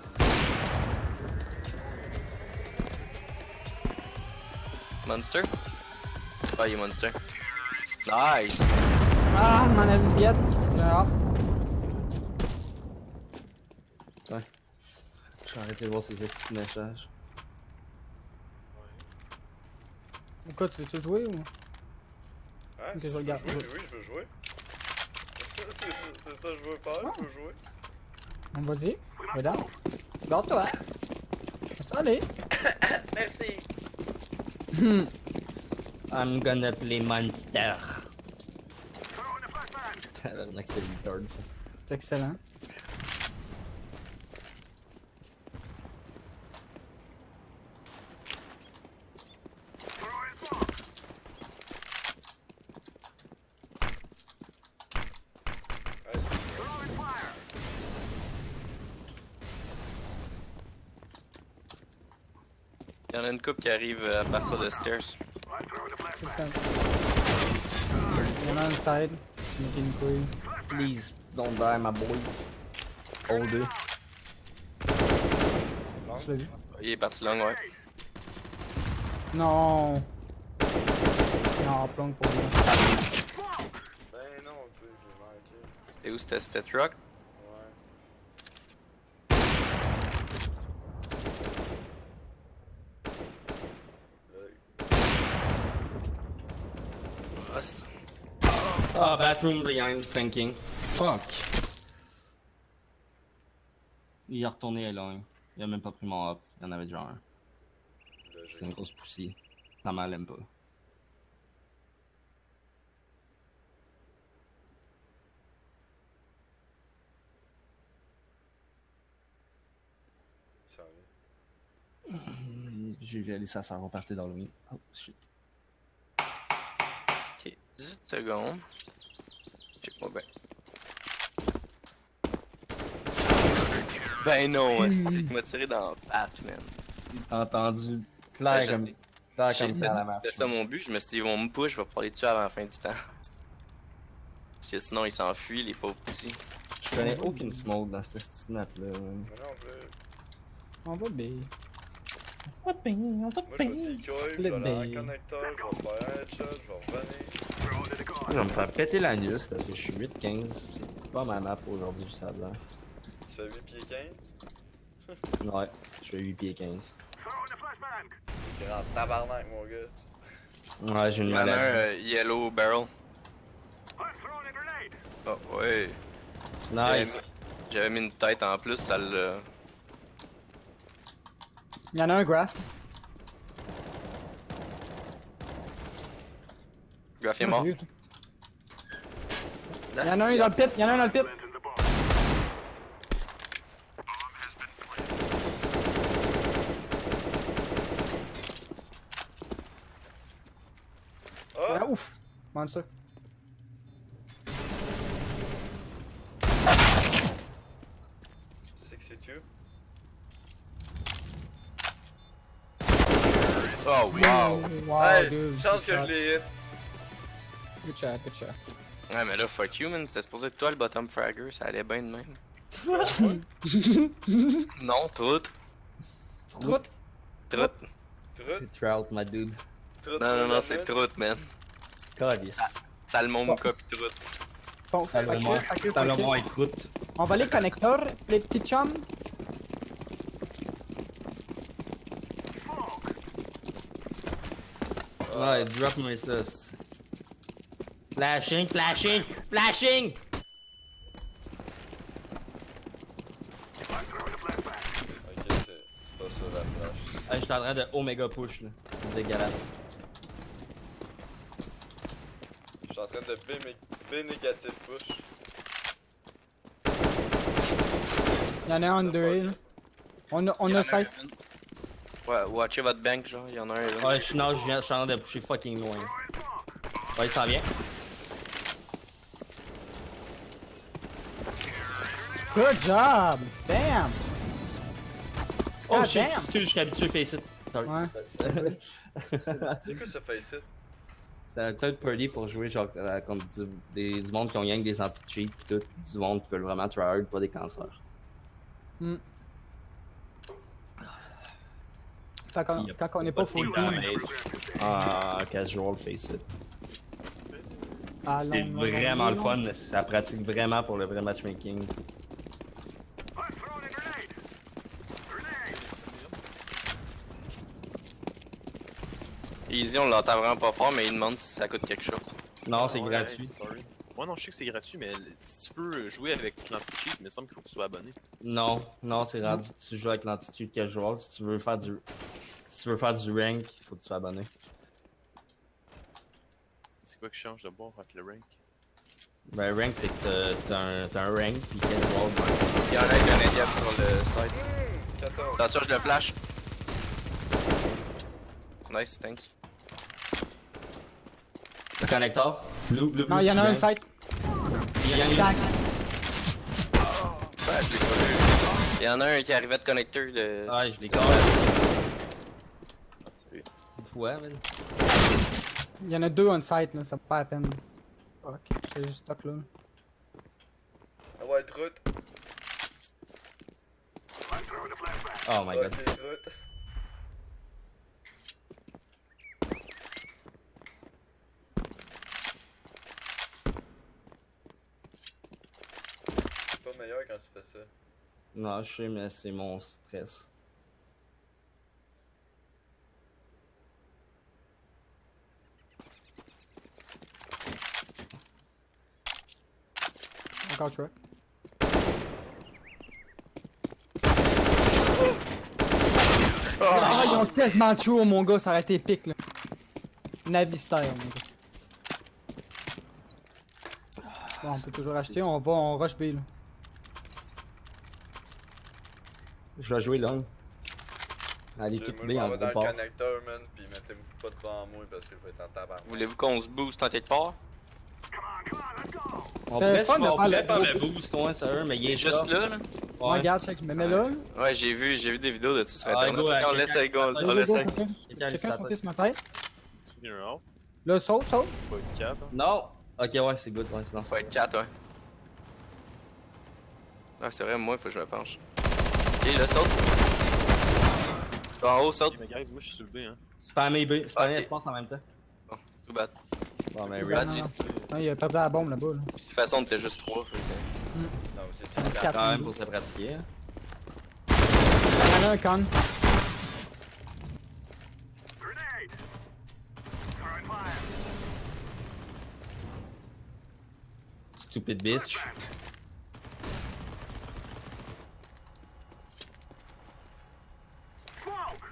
Monster? Ah, il est Monster. Nice! Ah, m'en a une biette. Ah. Ouais. Je vais arrêter de voir ces petits messages. Pourquoi, tu veux-tu jouer ou? Hein? Ok, Si je tu veux regarde. jouer? Oui, je veux jouer. C'est ça que je veux faire, je veux jouer. On va-y. Regarde. Garde-toi. Laisse-toi aller. Merci. I'm gonna play Monster. Throw in the flashbang. Tabarnak, c'était retard, ça. C'est excellent. Throw in smoke. Throw in fire. Il y en a une couple qui arrive à partir de stairs. Let's throw in the C'est flashbang. le temps. Il y en a un side. Tu mets une couille. Please, don't die, my boys. All day. Tu l'as vu? Il est parti long, ouais. Non. Non, plonge pour lui. Ben non, tu sais, j'ai manqué. C'était où, c'était truck? Ouais. Ah, c'est... Ah, bathroom behind, thinking. Fuck. Il est retourné à long. Il a même pas pris mon hop. Il y en avait déjà un. Là, C'est une grosse poussie. Ça m'en l'aime pas. Ça en est. J'ai vu aller sa soeur repartir d'Halloween. Oh shit. Ok, 18 secondes. Check-moi bien. Ben non, c'est qui m'a tiré dans la patte, man. Entendu Ouais, clair je comme sais. clair comme dans la C'était marche. c'était ça mon but. Je me suis dit, ils vont me push, je vais pouvoir les tuer avant la fin du temps. Parce que sinon, ils s'enfuient, les pauvres petits. Je connais aucune smoke dans cette petite map là. Mais non, plus. On va B. Moi, je vais decoy, je Le vais aller bail. en connecteur, je vais faire un headshot, je vais revenir. Throw in the car. Je vais me faire péter l'anus parce que je suis 8-15. C'est pas ma map aujourd'hui, ça a l'air. Tu fais 8 pieds 15? Ouais, je fais 8 pieds 15. Throw in the flashbang. T'es grand tabarnak, mon gars. Ouais, j'ai Il une y en a un maladie. yellow barrel. I'm throwing a grenade. Oh, ouais. Nice. J'avais mis une tête en plus, ça l'a. Y'en a un graph. Graph est mort. Y'en a un dans le pit, y'en a un dans le pit. Planting the bomb. Ah! Ah, ouf! Monster. Tu sais que c'est tu? Oh, wow! Wow, Hey, dude. chance que good je shot. l'ai hit. Good shot, good shot. Ouais, mais là, fuck you, man. C'était supposé être toi le bottom fragger, ça allait bien de même. Non, troute. Troute. Troute. Troute, Trout, my dude. troute. Non, c'est troute, man. Calice. Salmon cop troute. Bon, Salomon. Salomon et Trout. On va les connecteurs, les petits chums. Ouais, drop-moi ça. Flashing, flashing, flashing! I'm throwing a flashbang. Ok, c'est pas ça la flash. Ah, j'étais en train de Omega push là. C'est dégueulasse. Je suis en train de B négatif push. Y'en a un deux, là. On a 5. Ouais, watchez votre bank, genre, y'en a un là. Ouais, je suis en train de pusher fucking loin. Ouais, il s'en vient. Good job! Damn! Oh God shit! damn! Je suis habitué face it. Sorry. Ouais. C'est quoi ce face it? C'est un third party pour jouer genre contre du monde qui ont rien que des anti-cheats pis tout, pis du monde qui veulent vraiment tryhard, pas des cancers. Hmm. Quand on n'est pas full team. Ah, casual face it. Ah, C'est long, vraiment le long. fun, ça pratique vraiment pour le vrai matchmaking. I'm throwing a grenade. Grenade. Easy, on l'entend vraiment pas fort, mais il demande si ça coûte quelque chose. Non, c'est Ouais, gratuit. Sorry. Moi, non, je sais que c'est gratuit, mais si tu veux jouer avec l'anti-cheat, il me semble qu'il faut que tu sois abonné. Non, non, c'est rendu. Tu joues avec l'anti-cheat casual. Si tu veux faire du rank, il faut que tu sois abonné. C'est quoi qui change de bord avec le rank? Ben, rank, c'est que t'as un rank, pis casual, Il y en a avec un indiab sur le site. 14. Attention, je le flash. Nice, thanks. le connecteur. Blue. Non, y'en a un site. Jack. Ouais, je l'ai pas vu. Il y en a un qui arrivait de connecteur de. Ouais, je l'ai Ah, salut. C'est fou, hein, man. Y'en a deux on site, là, ça vaut pas la peine. Fuck, j'ai juste stock là. Ah ouais, troute. I'm throwing a flashbang. Oh my god. Ok, troute. C'est pas meilleur quand tu fais ça. Non, je sais, mais c'est mon stress. Encore truck. Ah, ils ont quasiment tué mon gars, ça aurait été épique là. Navistère, mon gars. Bon, on peut toujours acheter, on rush B là. Je vais jouer long. Allez, Ok, tout moi, B je m'en en vais gros dans le part. connecteur, man, pis mettez-vous pas devant moi parce que je vais être en tabac. Voulez-vous qu'on se booste en quelque part? On C'était pourrait fun de faire le faire le boost, ouais, sérieux, mais il Il est est juste là, là. Ouais, regarde, check, je me mets là. Ouais, j'ai vu des vidéos de ça sur Ah, internet. go, On laisse aller, on Go, laisse go, aller. quelqu'un sauter sur ma tête. Souvenir out. Là, saute. Pas de cap. Hein. Non! Ok, ouais, c'est good, ouais, sinon Faut être 4, ouais. Ah, c'est vrai, moi, faut que je me penche. Ok, là, saute. En haut, saute. Ok, mais guys, moi je suis sur le B. Hein. Spammez B, spammez Ok. espace en même temps. Tout bad. Bon, mais Ouais, Red, non, lui, non. Ouais, il a perdu la bombe là-bas. Là. De toute façon, on était juste 3. Non, c'est On est ça. quatre, quand même nous. pour se pratiquer. Hein. Il y en a un con. Grenade! Throwing fire. Stupid bitch. Smoke!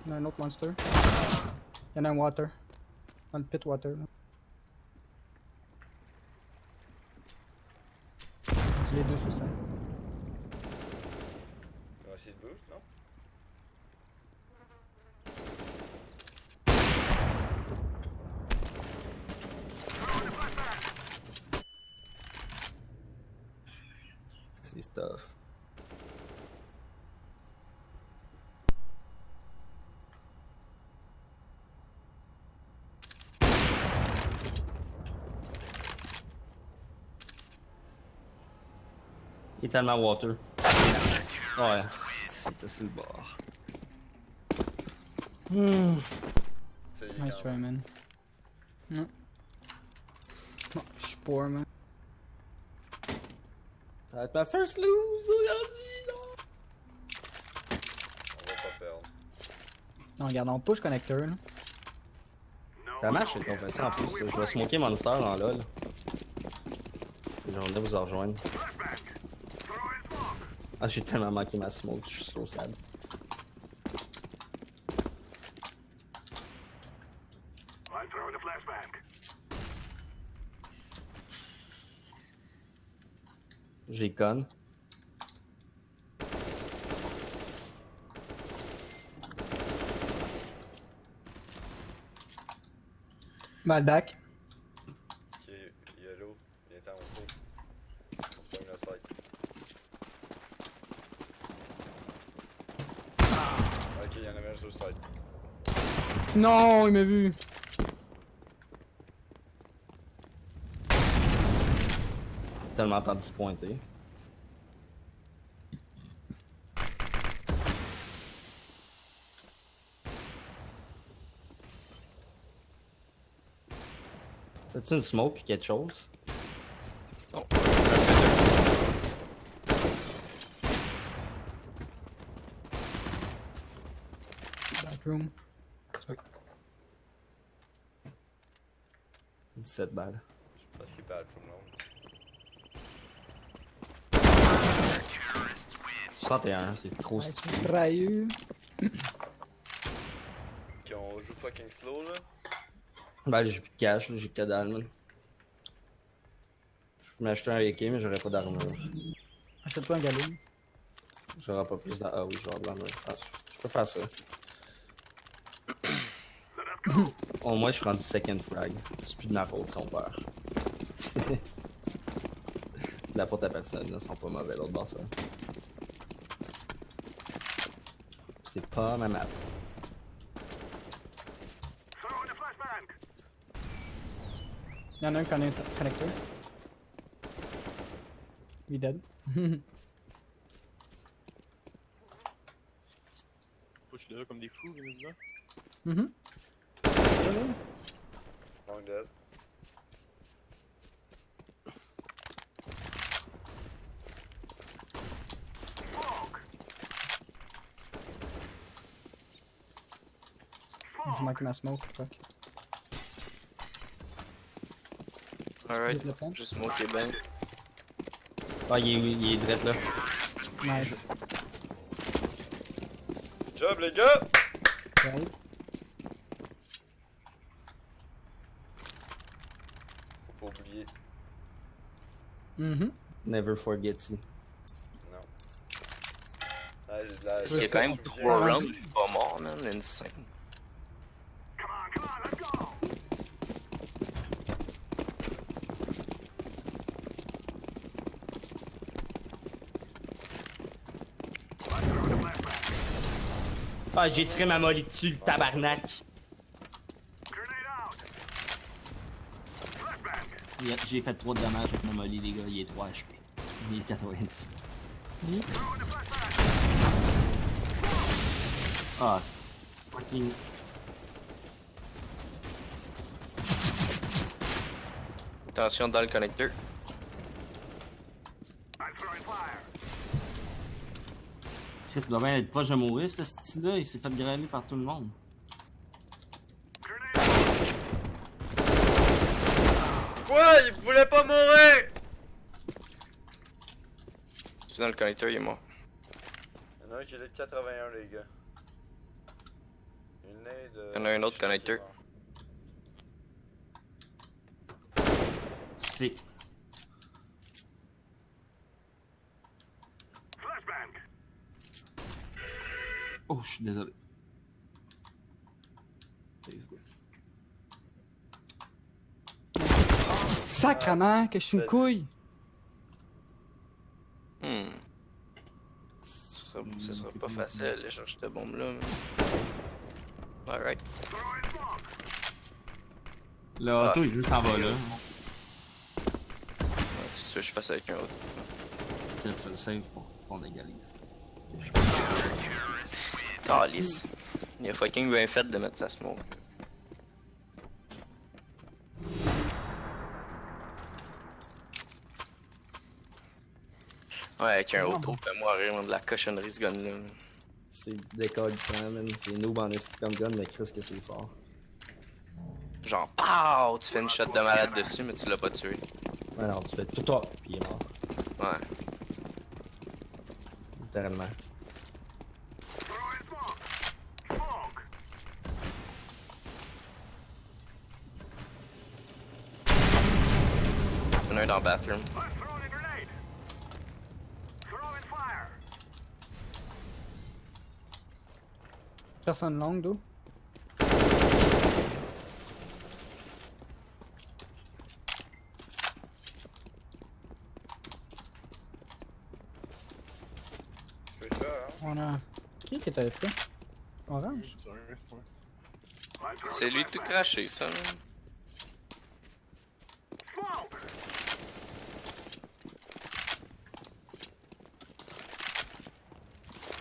Il y en a un autre monster. Il y en a un water. Dans le pit water. Là. J'ai les deux sous ça. On va essayer de boost, non? C'est stuff. Il est tellement water. Ouais, c'était sur le bord. C'est Nice try, man. Non. Non, je suis poor, man. Ça va être ma first lose aujourd'hui, là. On va pas perdre. Non, regarde, on push connecteur, là. Ça marche, c'est confessé en plus. Je vais smoker Monster dans LoL. J'aimerais vous rejoindre. Ah, j'ai tellement manqué ma smoke, je suis so sad. I'm throwing a flashbang. J'ai con. Bad back. Ok, yellow, viens-t'en au tour. On pogne le site. Ok, y'en avait un sur le site. Non, il m'a vu. Tellement perdu se pointer. T'as-tu une smoke pis quelque chose? Non. Backroom. 17 balles. Je pense qu'il est pas à tout le monde. 61, c'est trop Ouais, stylé. c'est trahu. Ok, on joue fucking slow là. Ben, j'ai plus de cash, là, j'ai que dalle, man. Je peux m'acheter un AK, mais j'aurais pas d'armure. Achète-toi un galon. J'aurai pas plus d'armure. Ah oui, j'aurai de l'armure. Ah, je peux faire ça. Au moins, je suis rendu second frag. C'est plus de ma faute, son père. C'est de la faute à personne, là. Ils sont pas mauvais, l'autre dans ça. C'est pas ma map. Throwing a flashbang. Il y en a un connecteur. Il est dead. Push là comme des fous, comme disant. Mhm. Long dead. J'ai manqué ma smoke, fuck. Alright, Vite le fond. juste smoke est bien. Ah, il est direct là. Nice. Job, les gars! J'arrive. Faut pas oublier. Mhm. Never forget it. Non. Ah, j'ai de la... Il y a quand même 3 rounds, il est pas mort, man, insane. Come on, let's go. I'm throwing a flashbang. Ah, j'ai tiré ma molly dessus, le tabarnak. Grenade out. Flashbang. J'ai fait 3 de dommages avec ma molly, les gars. Il est 3 HP. Il est 90. Throwing a flashbang. Ah, c'est fucking. Attention dans le connecteur. I'm throwing fire. Chris, il doit bien être proche de mourir, ce style-là. Il s'est fait grêler par tout le monde. Grenade out. Quoi? Il voulait pas mourir! C'est dans le connecteur, il est mort. Il y en a un qui est de 81, les gars. Une nade. Il y en a un autre connecteur. C'est. Flashbang. Oh, je suis désolé. Sacrement, que je suis une couille. Ce sera pas facile aller chercher cette bombe là. Mais... Alright. Throwing smoke. Le auto, il juste en bas là. Qu'est-ce que tu veux que je fasse avec un autre? Tu le save pour qu'on égalise. Calice. Il a fucking bien fait de mettre sa smoke. Ouais, avec un auto, fais-moi rire de la cochonnerie ce gun-là. C'est décollissant, man. C'est noob en esti comme gun, mais Chris que c'est fort. Genre, pow! Tu fais une shot de malade dessus, mais tu l'as pas tué. Ouais, non, tu fais tout up, puis il est mort. Ouais. Littéralement. Throwing smoke. Smoke. Il y en a un dans le bathroom. I'm throwing a grenade. Throwing fire. Personne longue, d'où? Je peux faire, hein? On a. Qui est AFK? Orange? I'm throwing C'est lui a tout flashbang. craché, ça. Man. Smoke.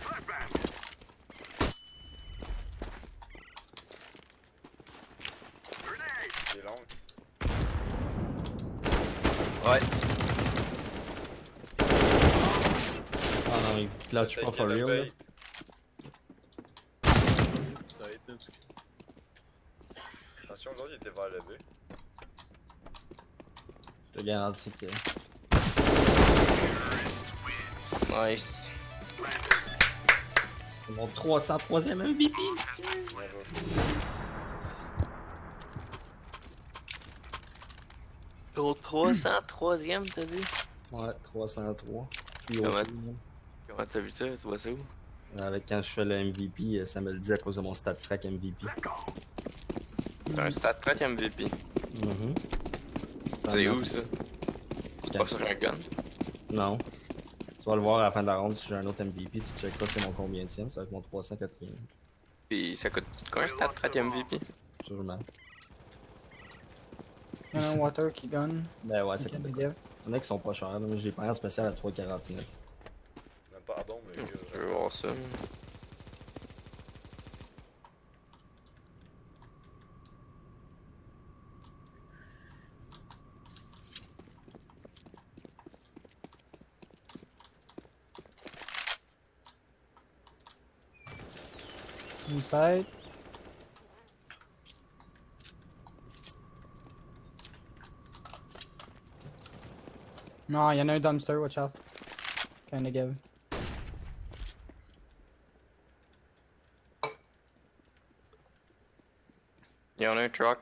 Flashbang. Grenade. C'est long. Ouais. Ah non, il clutch pas for real, là. Attention, l'autre il était vers le B. Je te garantis que. Nice. C'est mon 303e MVP! Gros 303ème, t'as dit? Ouais, 303. Puis Comment? au- Comment t'as vu ça? Tu vois ça où? Avec quand je fais le MVP, ça me le dit à cause de mon stat track MVP. T'as un stat track MVP. Mhm. C'est où ça? C'est Quand- pas sur un gun? Non. Tu vas le voir à la fin de la ronde si j'ai un autre MVP, tu checkeras c'est mon combienième, ça va être mon 304e. Puis ça coûte quoi un stat track MVP? Sûrement. Il y en a un water qui gun. Ben ouais, c'est Ok, comme des ça. devs. Il y en a qui sont pas chers, là. Moi j'ai pris un spécial à 3,49. Même pas bon, mais les gars. Je veux voir ça. Inside. Non, y'en a un dumpster, watch out. Kinda give. Y'en a un truck.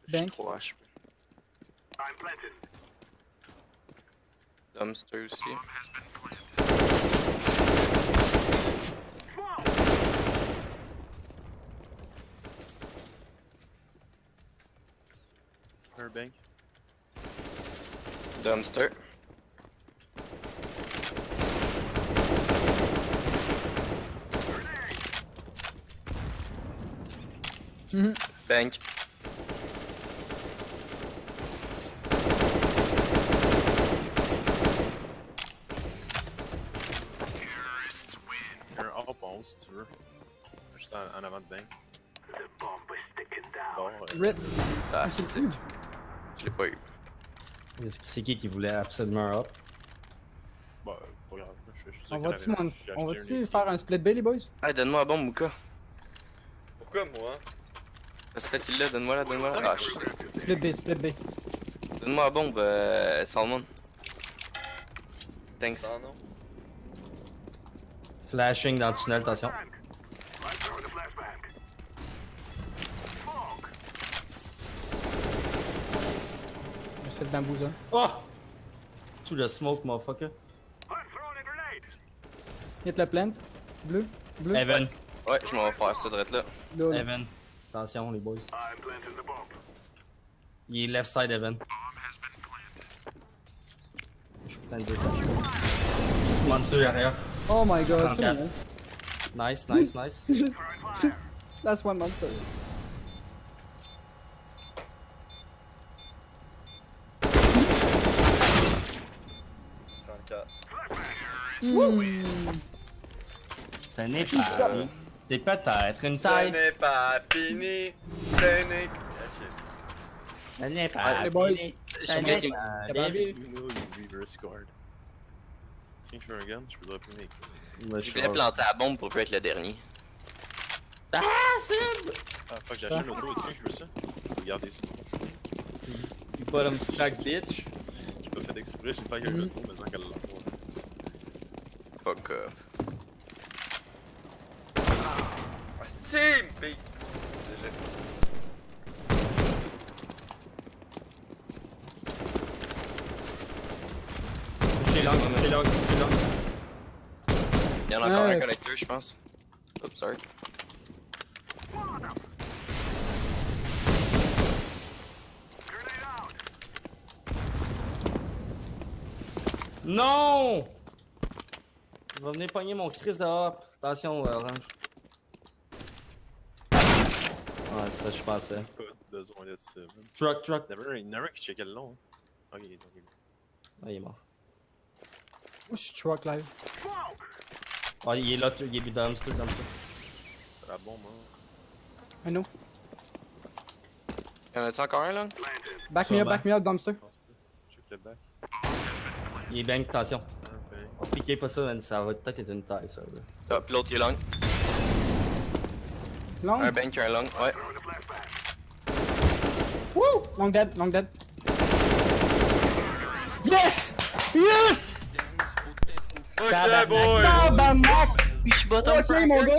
Bank. 3 HP. I'm planted. Dumpster aussi. Un bank. Dumpster. Mhm. Bank. Un hop en haut si tu veux. Juste en avant de bank. The bomb is sticking down. Bon, Rip. Ah, c'est je l'ai pas eu. C'est qui voulait absolument un up? bah, pas grave. Je suis sûr On qu'il y en va-tu avait- mon- j'ai on acheté va-tu un faire un split B, les boys? Ah, donne-moi la bombe, Mouka. Pourquoi moi? C'est qu'il l'a, donne-moi la, donne-moi la. Ah, shit. Split B, split B. Donne-moi la bombe, Salmon. Thanks. Non, non. Flashing dans le tunnel, attention. Bank. I'm throwing a flashbang. Smoke. Je fais le bambouza. Oh! To the smoke, motherfucker. I'm throwing a grenade. Hit la plante. Bleu. Bleu. Evan. Ouais, je m'en vais faire ça direct là. Là, là. Evan. Attention, les boys. I'm planting the bomb. Il est left side, Evan. Je suis putain de désachevé. Monster derrière. Oh my god, 34. c'est bon. Nice, nice, nice. Throwing fire. Last one monster. Ce n'est Qui ça? pas. C'est peut-être une Ce taille. n'est pas fini. Ce n'est. Ok. Ce n'est pas. Ah, les boys. J'ai bien dit. Bien vu. You know you reverse guard. Tiens, je veux un gun, je peux dropper mes kills. Moi, Je voulais planter la bombe pour pas être le dernier. Ah fuck, j'ai acheté une auto, tiens, je veux ça. Regardez ça. You bottom track bitch. J'ai pas fait exprès, j'ai pas eu une auto, mais tant qu'elle l'a pas. Fuck off. Ah, Steam! Big. GG. J'ai long, j'ai long, j'ai long. Il y en a encore Ouais. un connecteur, je pense. Oops, sorry. Grenade out. Non! Il va venir pogner mon Chris dehors. Attention, orange. Ouais, ça je pensais. Pas besoin de ça. man. Truck, truck. Il y en a un qui checkait le long. Hein. Ok, ok. Ah, il est mort. Moi, je suis truck live. Smoke. Ah, il est là, il est dumpster, dumpster. C'est la bombe, hein. I know. Y'en a-tu encore un là? Back me up, dumpster. Je pense pas. Check le back. Il est bang, attention. Un bank. Piquez pas ça, man. Ça va peut-être être une taille, ça. Là. Ah, puis l'autre il est long. Long. Un bank, un long. Ouais. Throwing a flashbang. Woo! Long dead, long dead. Yes! Yes! Ok, boy! Tabarnak! Puis je suis bottom Ok, mon gars,